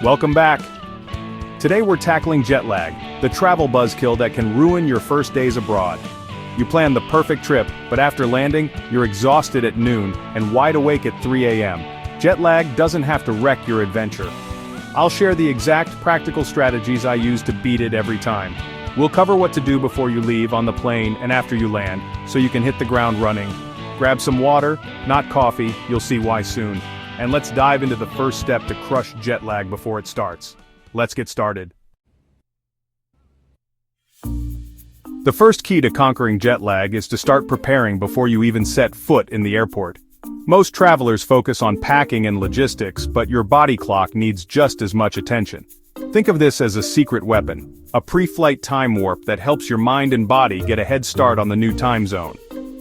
Welcome back. Today we're tackling jet lag, the travel buzzkill that can ruin your first days abroad. You plan the perfect trip, but after landing, you're exhausted at noon and wide awake at 3 a.m. Jet lag doesn't have to wreck your adventure. I'll share the exact practical strategies I use to beat it every time. We'll cover what to do before you leave on the plane and after you land, so you can hit the ground running. Grab some water, not coffee, you'll see why soon. And let's dive into the first step to crush jet lag before it starts. Let's get started. The first key to conquering jet lag is to start preparing before you even set foot in the airport. Most travelers focus on packing and logistics, but your body clock needs just as much attention. Think of this as a secret weapon, a pre-flight time warp that helps your mind and body get a head start on the new time zone.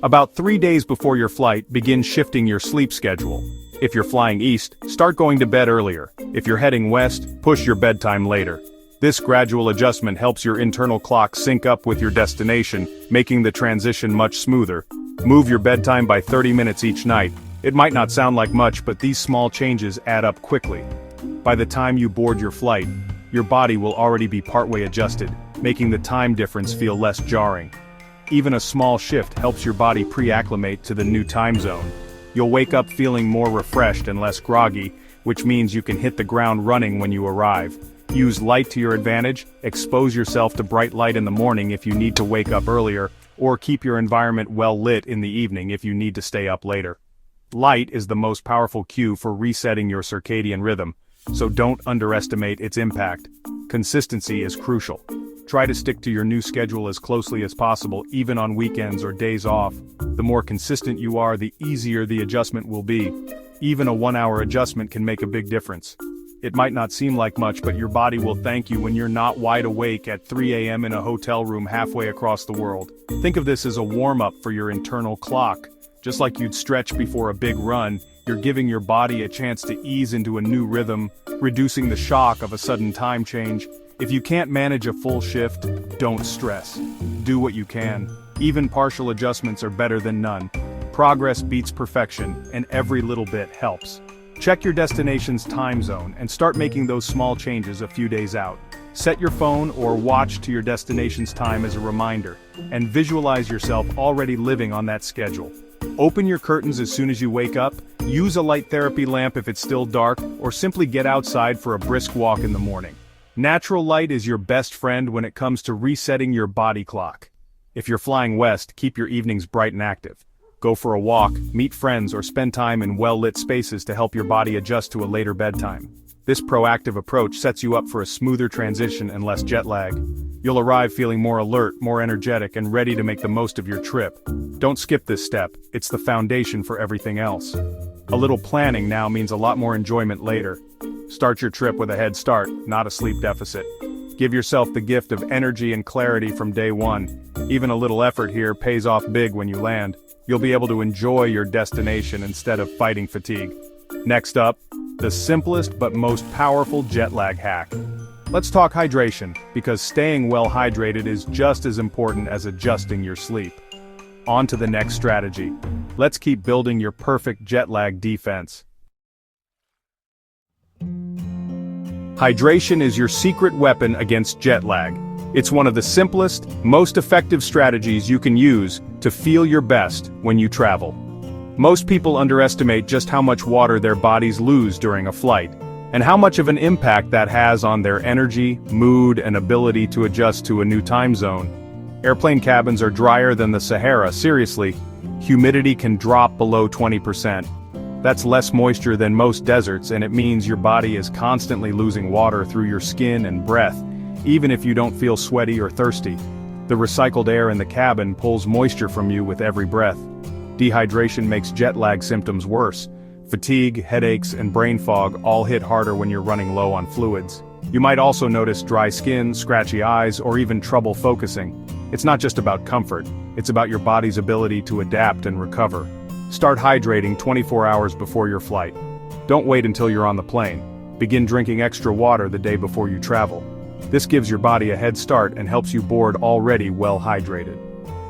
About 3 days before your flight, begin shifting your sleep schedule. If you're flying east, start going to bed earlier. If you're heading west, push your bedtime later. This gradual adjustment helps your internal clock sync up with your destination, making the transition much smoother. Move your bedtime by 30 minutes each night. It might not sound like much, but these small changes add up quickly. By the time you board your flight, your body will already be partway adjusted, making the time difference feel less jarring. Even a small shift helps your body pre-acclimate to the new time zone. You'll wake up feeling more refreshed and less groggy, which means you can hit the ground running when you arrive. Use light to your advantage, expose yourself to bright light in the morning if you need to wake up earlier, or keep your environment well lit in the evening if you need to stay up later. Light is the most powerful cue for resetting your circadian rhythm, so don't underestimate its impact. Consistency is crucial. Try to stick to your new schedule as closely as possible, even on weekends or days off. The more consistent you are, the easier the adjustment will be. Even a 1-hour adjustment can make a big difference. It might not seem like much, but your body will thank you when you're not wide awake at 3 a.m. in a hotel room halfway across the world. Think of this as a warm-up for your internal clock. Just like you'd stretch before a big run, you're giving your body a chance to ease into a new rhythm, reducing the shock of a sudden time change. If you can't manage a full shift, don't stress. Do what you can. Even partial adjustments are better than none. Progress beats perfection, and every little bit helps. Check your destination's time zone and start making those small changes a few days out. Set your phone or watch to your destination's time as a reminder, and visualize yourself already living on that schedule. Open your curtains as soon as you wake up, use a light therapy lamp if it's still dark, or simply get outside for a brisk walk in the morning. Natural light is your best friend when it comes to resetting your body clock. If you're flying west, keep your evenings bright and active. Go for a walk, meet friends, or spend time in well-lit spaces to help your body adjust to a later bedtime. This proactive approach sets you up for a smoother transition and less jet lag. You'll arrive feeling more alert, more energetic, and ready to make the most of your trip. Don't skip this step, it's the foundation for everything else. A little planning now means a lot more enjoyment later. Start your trip with a head start, not a sleep deficit. Give yourself the gift of energy and clarity from day one. Even a little effort here pays off big when you land. You'll be able to enjoy your destination instead of fighting fatigue. Next up, the simplest but most powerful jet lag hack. Let's talk hydration, because staying well hydrated is just as important as adjusting your sleep. On to the next strategy. Let's keep building your perfect jet lag defense. Hydration is your secret weapon against jet lag. It's one of the simplest, most effective strategies you can use to feel your best when you travel. Most people underestimate just how much water their bodies lose during a flight, and how much of an impact that has on their energy, mood, and ability to adjust to a new time zone. Airplane cabins are drier than the Sahara, seriously. Humidity can drop below 20%. That's less moisture than most deserts, and it means your body is constantly losing water through your skin and breath, even if you don't feel sweaty or thirsty. The recycled air in the cabin pulls moisture from you with every breath. Dehydration makes jet lag symptoms worse. Fatigue, headaches, and brain fog all hit harder when you're running low on fluids. You might also notice dry skin, scratchy eyes, or even trouble focusing. It's not just about comfort, it's about your body's ability to adapt and recover. Start hydrating 24 hours before your flight. Don't wait until you're on the plane. Begin drinking extra water the day before you travel. This gives your body a head start and helps you board already well hydrated.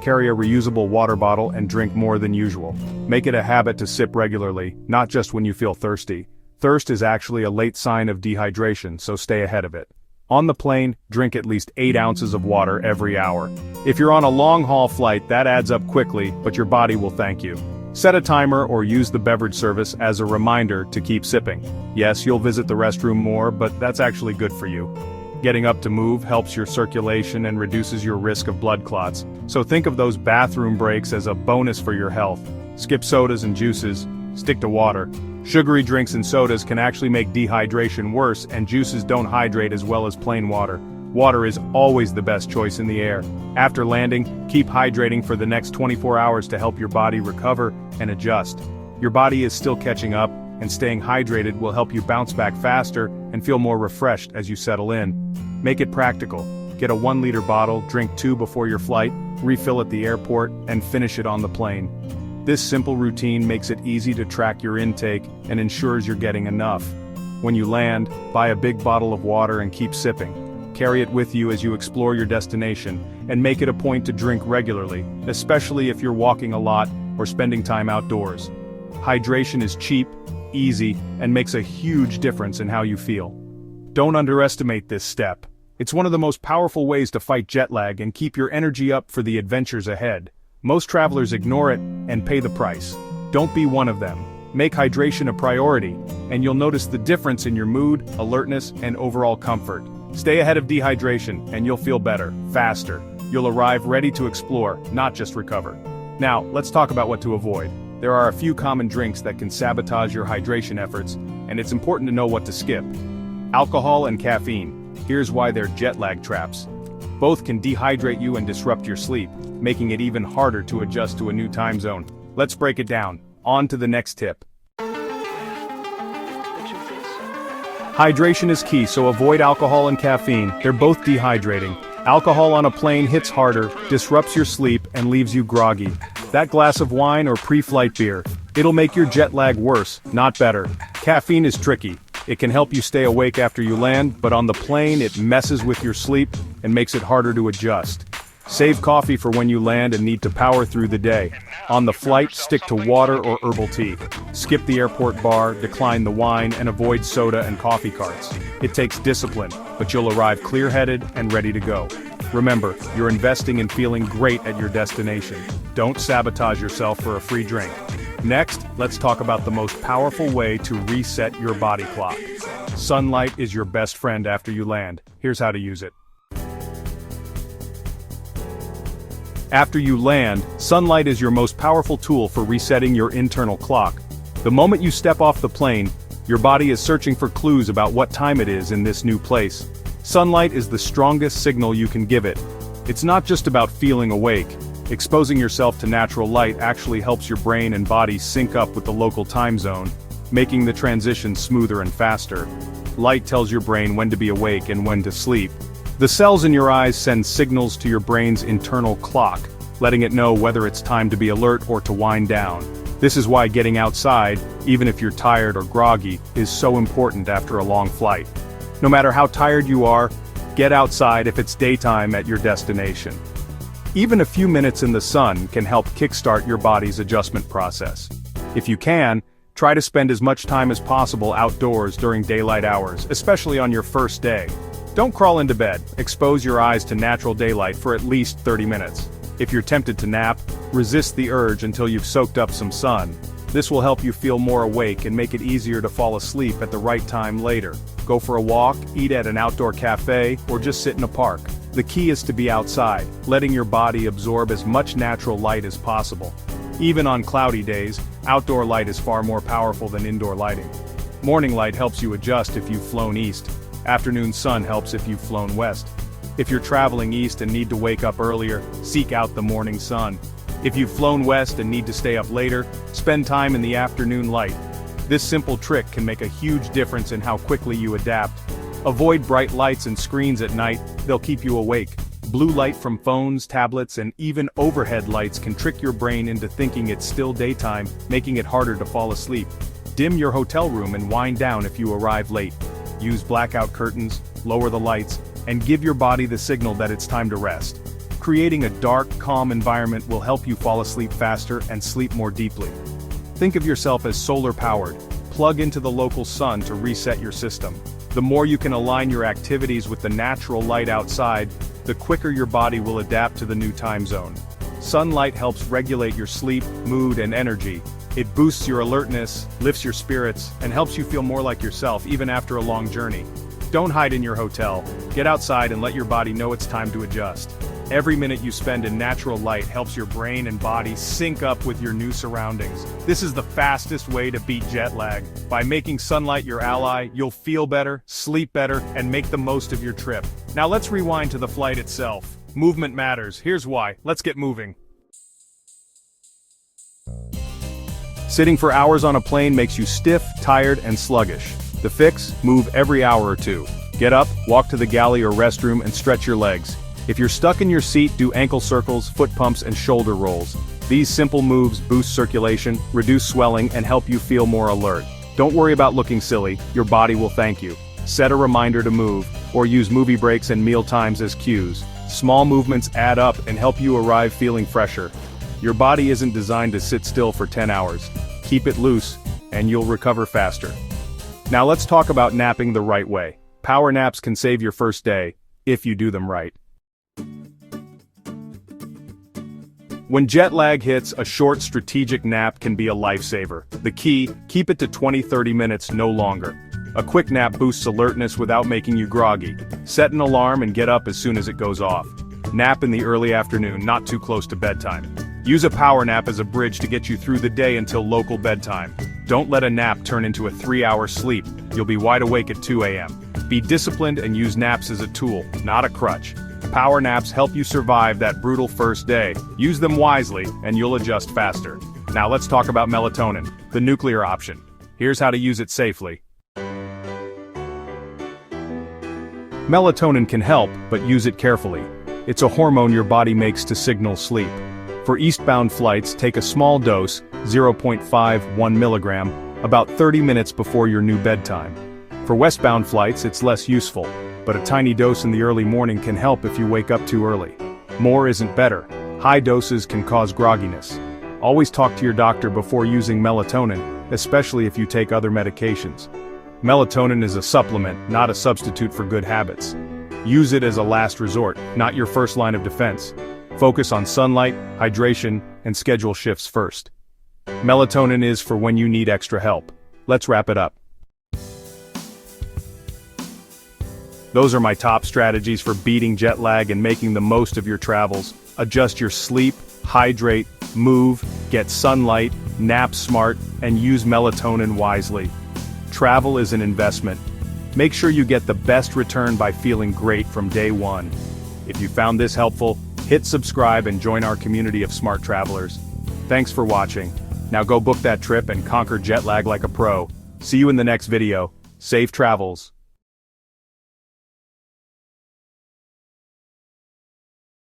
Carry a reusable water bottle and drink more than usual. Make it a habit to sip regularly, not just when you feel thirsty. Thirst is actually a late sign of dehydration, so stay ahead of it. On the plane, drink at least 8 ounces of water every hour. If you're on a long-haul flight, that adds up quickly, but your body will thank you. Set a timer or use the beverage service as a reminder to keep sipping. Yes, you'll visit the restroom more, but that's actually good for you. Getting up to move helps your circulation and reduces your risk of blood clots, so think of those bathroom breaks as a bonus for your health. Skip sodas and juices, stick to water. Sugary drinks and sodas can actually make dehydration worse, and juices don't hydrate as well as plain water. Water is always the best choice in the air. After landing, keep hydrating for the next 24 hours to help your body recover and adjust. Your body is still catching up, and staying hydrated will help you bounce back faster and feel more refreshed as you settle in. Make it practical. Get a 1-liter bottle, drink 2 before your flight, refill at the airport, and finish it on the plane. This simple routine makes it easy to track your intake and ensures you're getting enough. When you land, buy a big bottle of water and keep sipping. Carry it with you as you explore your destination, and make it a point to drink regularly, especially if you're walking a lot or spending time outdoors. Hydration is cheap, easy, and makes a huge difference in how you feel. Don't underestimate this step. It's one of the most powerful ways to fight jet lag and keep your energy up for the adventures ahead. Most travelers ignore it and pay the price. Don't be one of them. Make hydration a priority, and you'll notice the difference in your mood, alertness, and overall comfort. Stay ahead of dehydration, and you'll feel better, faster. You'll arrive ready to explore, not just recover. Now, let's talk about what to avoid. There are a few common drinks that can sabotage your hydration efforts, and it's important to know what to skip. Alcohol and caffeine. Here's why they're jet lag traps. Both can dehydrate you and disrupt your sleep, making it even harder to adjust to a new time zone. Let's break it down. On to the next tip. Hydration is key, so avoid alcohol and caffeine. They're both dehydrating. Alcohol on a plane hits harder, disrupts your sleep, and leaves you groggy. That glass of wine or pre-flight beer, it'll make your jet lag worse, not better. Caffeine is tricky. It can help you stay awake after you land, but on the plane it messes with your sleep and makes it harder to adjust. Save coffee for when you land and need to power through the day. On the flight, stick to water or herbal tea. Skip the airport bar, decline the wine, and avoid soda and coffee carts. It takes discipline, but you'll arrive clear-headed and ready to go. Remember, you're investing in feeling great at your destination. Don't sabotage yourself for a free drink. Next, let's talk about the most powerful way to reset your body clock. Sunlight is your best friend after you land. Here's how to use it. After you land, sunlight is your most powerful tool for resetting your internal clock. The moment you step off the plane, your body is searching for clues about what time it is in this new place. Sunlight is the strongest signal you can give it. It's not just about feeling awake. Exposing yourself to natural light actually helps your brain and body sync up with the local time zone, making the transition smoother and faster. Light tells your brain when to be awake and when to sleep. The cells in your eyes send signals to your brain's internal clock, letting it know whether it's time to be alert or to wind down. This is why getting outside, even if you're tired or groggy, is so important after a long flight. No matter how tired you are, get outside if it's daytime at your destination. Even a few minutes in the sun can help kickstart your body's adjustment process. If you can, try to spend as much time as possible outdoors during daylight hours, especially on your first day. Don't crawl into bed. Expose your eyes to natural daylight for at least 30 minutes. If you're tempted to nap, resist the urge until you've soaked up some sun. This will help you feel more awake and make it easier to fall asleep at the right time later. Go for a walk, eat at an outdoor cafe, or just sit in a park. The key is to be outside, letting your body absorb as much natural light as possible. Even on cloudy days, outdoor light is far more powerful than indoor lighting. Morning light helps you adjust if you've flown east. Afternoon sun helps if you've flown west. If you're traveling east and need to wake up earlier, seek out the morning sun. If you've flown west and need to stay up later, spend time in the afternoon light. This simple trick can make a huge difference in how quickly you adapt. Avoid bright lights and screens at night, they'll keep you awake. Blue light from phones, tablets, and even overhead lights can trick your brain into thinking it's still daytime, making it harder to fall asleep. Dim your hotel room and wind down if you arrive late. Use blackout curtains, lower the lights, and give your body the signal that it's time to rest. Creating a dark, calm environment will help you fall asleep faster and sleep more deeply. Think of yourself as solar-powered. plug into the local sun to reset your system. The more you can align your activities with the natural light outside, the quicker your body will adapt to the new time zone. Sunlight helps regulate your sleep, mood, and energy. It boosts your alertness, lifts your spirits, and helps you feel more like yourself even after a long journey. Don't hide in your hotel. Get outside and let your body know it's time to adjust. Every minute you spend in natural light helps your brain and body sync up with your new surroundings. This is the fastest way to beat jet lag. By making sunlight your ally, you'll feel better, sleep better, and make the most of your trip. Now let's rewind to the flight itself. Movement matters. Here's why. Let's get moving. Sitting for hours on a plane makes you stiff, tired, and sluggish. The fix? Move every hour or two. Get up, walk to the galley or restroom, and stretch your legs. If you're stuck in your seat, do ankle circles, foot pumps, and shoulder rolls. These simple moves boost circulation, reduce swelling, and help you feel more alert. Don't worry about looking silly, your body will thank you. Set a reminder to move, or use movie breaks and meal times as cues. Small movements add up and help you arrive feeling fresher. Your body isn't designed to sit still for 10 hours. Keep it loose, and you'll recover faster. Now let's talk about napping the right way. Power naps can save your first day, if you do them right. When jet lag hits, a short strategic nap can be a lifesaver. The key, keep it to 20-30 minutes, no longer. A quick nap boosts alertness without making you groggy. Set an alarm and get up as soon as it goes off. Nap in the early afternoon, not too close to bedtime. Use a power nap as a bridge to get you through the day until local bedtime. Don't let a nap turn into a 3-hour sleep. You'll be wide awake at 2 a.m. Be disciplined and use naps as a tool, not a crutch. Power naps help you survive that brutal first day. Use them wisely, and you'll adjust faster. Now let's talk about melatonin, the nuclear option. Here's how to use it safely. Melatonin can help, but use it carefully. It's a hormone your body makes to signal sleep. For eastbound flights, take a small dose, 0.51 milligram, about 30 minutes before your new bedtime. For westbound flights, it's less useful, but a tiny dose in the early morning can help if you wake up too early. More isn't better. High doses can cause grogginess. Always talk to your doctor before using melatonin, especially if you take other medications. Melatonin is a supplement, not a substitute for good habits. Use it as a last resort, not your first line of defense. Focus on sunlight, hydration, and schedule shifts first. Melatonin is for when you need extra help. Let's wrap it up. Those are my top strategies for beating jet lag and making the most of your travels. Adjust your sleep, hydrate, move, get sunlight, nap smart, and use melatonin wisely. Travel is an investment. Make sure you get the best return by feeling great from day one. If you found this helpful, hit subscribe and join our community of smart travelers. Thanks for watching. Now go book that trip and conquer jet lag like a pro. See you in the next video. Safe travels.